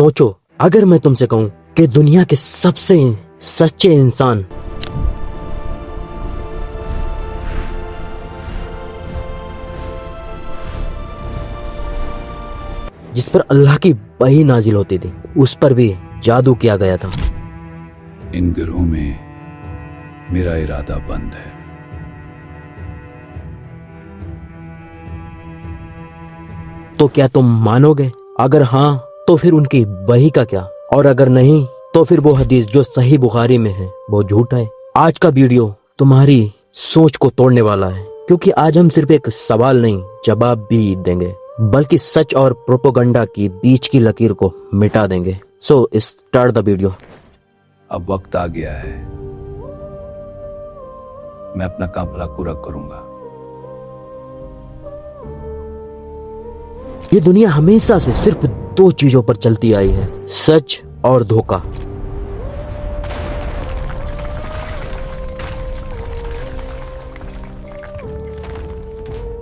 سوچو اگر میں تم سے کہوں کہ دنیا کے سب سے سچے انسان جس پر اللہ کی وحی نازل ہوتی تھی اس پر بھی جادو کیا گیا تھا، ان گروہ میں میرا ارادہ بند ہے۔ تو کیا تم مانو گے؟ اگر ہاں تو پھر ان کی وحی کا کیا، اور اگر نہیں تو پھر وہ حدیث جو صحیح بخاری میں ہے وہ جھوٹا ہے۔ آج کا ویڈیو تمہاری سوچ کو توڑنے والا ہے، کیونکہ آج ہم صرف ایک سوال نہیں جواب بھی دیں گے، بلکہ سچ اور پروپیگنڈا کی بیچ کی لکیر کو مٹا دیں گے۔ So start the video. اب وقت آ گیا ہے، میں اپنا کام بھلا پورا کروں گا۔ یہ دنیا ہمیشہ سے صرف دو چیزوں پر چلتی آئی ہے، سچ اور دھوکہ۔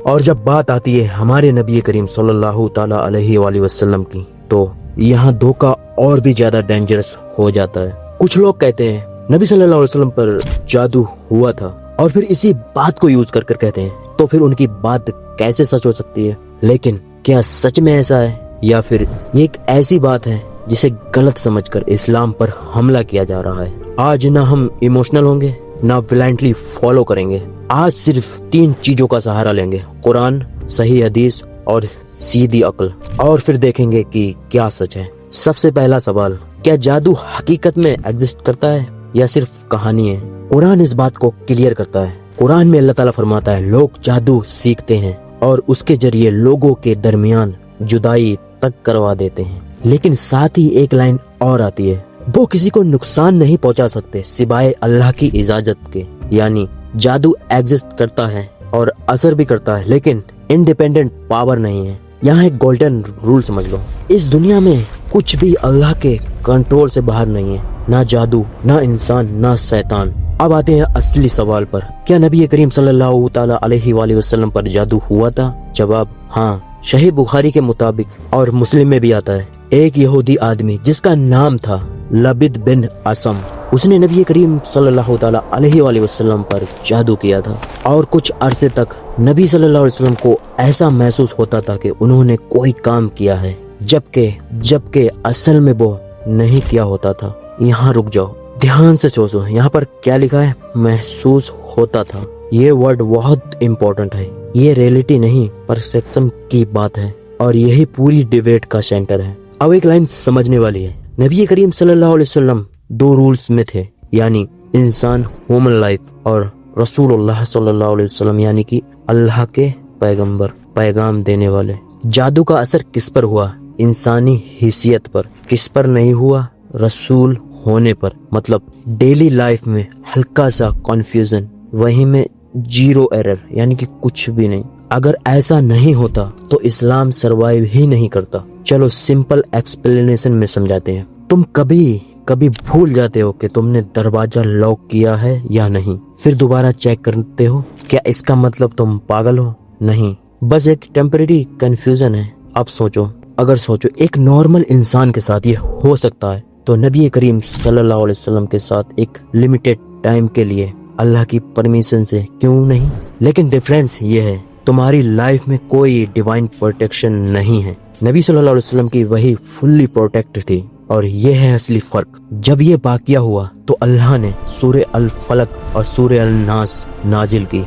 اور جب بات آتی ہے ہمارے نبی کریم صلی اللہ تعالی علیہ وآلہ وسلم کی تو یہاں دھوکہ اور بھی زیادہ ڈینجرس ہو جاتا ہے۔ کچھ لوگ کہتے ہیں نبی صلی اللہ علیہ وسلم پر جادو ہوا تھا، اور پھر اسی بات کو یوز کر کہتے ہیں تو پھر ان کی بات کیسے سچ ہو سکتی ہے؟ لیکن کیا سچ میں ایسا ہے، یا پھر یہ ایک ایسی بات ہے جسے غلط سمجھ کر اسلام پر حملہ کیا جا رہا ہے؟ آج نہ ہم ایموشنل ہوں گے نہ بلائنڈلی فالو کریں گے، آج صرف 3 چیزوں کا سہارا لیں گے، قرآن، صحیح حدیث اور سیدھی عقل، اور پھر دیکھیں گے کہ کیا سچ ہے۔ سب سے پہلا سوال، کیا جادو حقیقت میں ایگزسٹ کرتا ہے یا صرف کہانی ہے؟ قرآن اس بات کو کلیئر کرتا ہے۔ قرآن میں اللہ تعالیٰ فرماتا ہے لوگ جادو سیکھتے ہیں اور اس کے ذریعے لوگوں کے درمیان جدائی تک کروا دیتے ہیں، لیکن ساتھ ہی ایک لائن اور آتی ہے، وہ کسی کو نقصان نہیں پہنچا سکتے سوائے اللہ کی اجازت کے۔ یعنی جادو ایگزسٹ کرتا ہے اور اثر بھی کرتا ہے، لیکن انڈیپینڈنٹ پاور نہیں ہے۔ یہاں ایک گولڈن رول سمجھ لو، اس دنیا میں کچھ بھی اللہ کے کنٹرول سے باہر نہیں ہے، نہ جادو، نہ انسان، نہ شیطان۔ اب آتے ہیں اصلی سوال پر، کیا نبی کریم صلی اللہ تعالی علیہ وآلہ وسلم پر جادو ہوا تھا؟ جواب ہاں، صحیح بخاری کے مطابق اور مسلم میں بھی آتا ہے، ایک یہودی آدمی جس کا نام تھا لبید بن اسم، اس نے نبی کریم صلی اللہ تعالی علیہ وآلہ وسلم پر جادو کیا تھا، اور کچھ عرصے تک نبی صلی اللہ علیہ وسلم کو ایسا محسوس ہوتا تھا کہ انہوں نے کوئی کام کیا ہے، جبکہ اصل میں وہ نہیں کیا ہوتا تھا۔ یہاں رک جاؤ، دھیان سے سوچو، یہاں پر کیا لکھا ہے؟ محسوس ہوتا تھا۔ یہ ورڈ بہت امپورٹنٹ ہے، یہ ریئلٹی نہیں پرسیپشن کی بات ہے، اور یہی پوری ڈیبیٹ کا سینٹر ہے۔ اب ایک لائن سمجھنے والی ہے، نبی کریم صلی اللہ علیہ وسلم 2 رولز میں تھے، یعنی انسان ہیومن لائف، اور رسول اللہ صلی اللہ علیہ وسلم یعنی کہ اللہ کے پیغمبر، پیغام دینے والے۔ جادو کا اثر کس پر ہوا؟ انسانی حیثیت پر۔ کس پر نہیں ہوا؟ رسول ہونے پر۔ مطلب ڈیلی لائف میں ہلکا سا کنفیوژن، وہیں میں 0 ایرر، یعنی کہ کچھ بھی نہیں۔ اگر ایسا نہیں ہوتا تو اسلام سروائیو ہی نہیں کرتا۔ چلو سمپل ایکسپلینیشن میں سمجھاتے ہیں۔ تم کبھی بھول جاتے ہو کہ تم نے دروازہ لاک کیا ہے یا نہیں، پھر دوبارہ چیک کرتے ہو، کیا اس کا مطلب تم پاگل ہو؟ نہیں، بس ایک ٹیمپریری کنفیوژن ہے۔ اب سوچو، اگر سوچو ایک نارمل انسان کے ساتھ یہ ہو سکتا ہے تو نبی کریم صلی اللہ علیہ وسلم کے ساتھ ایک لمیٹڈ ٹائم کے لیے اللہ کی پرمیشن سے کیوں نہیں؟ لیکن ڈیفرنس یہ ہے، تمہاری لائف میں کوئی ڈیوائن پروٹیکشن نہیں ہے، نبی صلی اللہ علیہ وسلم کی وہی فلی پروٹیکٹ تھی، اور یہ ہے اصلی فرق۔ جب یہ واقعہ ہوا تو اللہ نے سورہ الفلق اور سورہ الناس نازل کی۔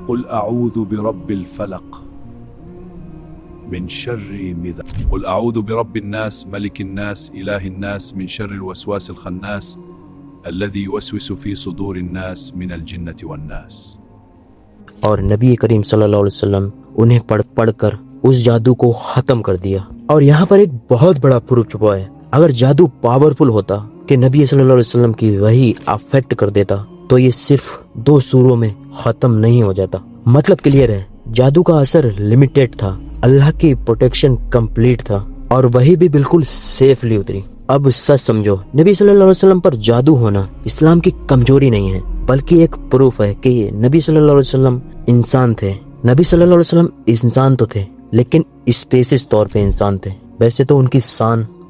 قل اعوذ برب الفلق من شر قل اعوذ برب الناس ملك الناس اله الناس من شر الوسواس الخناس الذي يوسوس في صدور الناس من الجنة والناس۔ اور نبی کریم صلی اللہ علیہ وسلم انہیں پڑھ کر اس جادو کو ختم کر دیا۔ اور یہاں پر ایک بہت بڑا پروف چھپا ہے، اگر جادو پاورفل ہوتا کہ نبی صلی اللہ علیہ وسلم کی وہی افیکٹ کر دیتا تو یہ صرف 2 سوروں میں ختم نہیں ہو جاتا۔ مطلب کلیئر ہے، جادو کا اثر لمیٹڈ تھا، اللہ کی پروٹیکشن کمپلیٹ تھا، اور وہی بھی بالکل سیفلی اتری۔ اب سچ سمجھو، نبی صلی اللہ علیہ وسلم پر جادو ہونا اسلام کی کمزوری نہیں ہے، بلکہ ایک پروف ہے کہ نبی صلی اللہ علیہ وسلم انسان تھے۔ نبی صلی اللہ علیہ وسلم انسان تو تھے، لیکن اسپیسیز طور پہ انسان تھے۔ ویسے تو ان کی شان